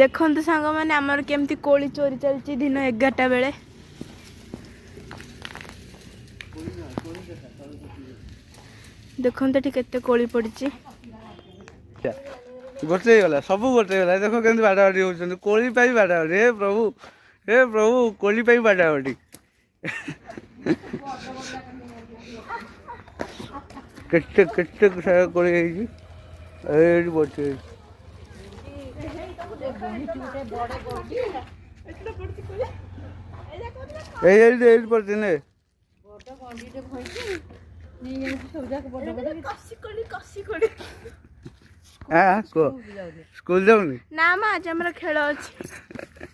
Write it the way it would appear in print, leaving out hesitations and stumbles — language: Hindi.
देखते सांग मैंने आमर केमती कोली चोरी चलती दिन 11टा बेले देखते केते कोली पड़ी गोटे गला सब गोटे गला देख केमती बाटाबाटी होती कोली बाटाबाटी हे प्रभु कोली बाटाबाटी केते केते सारा कोली बचे पड़ती ने स्कूल जाऊनी ना आज हमारा खेल अच्छी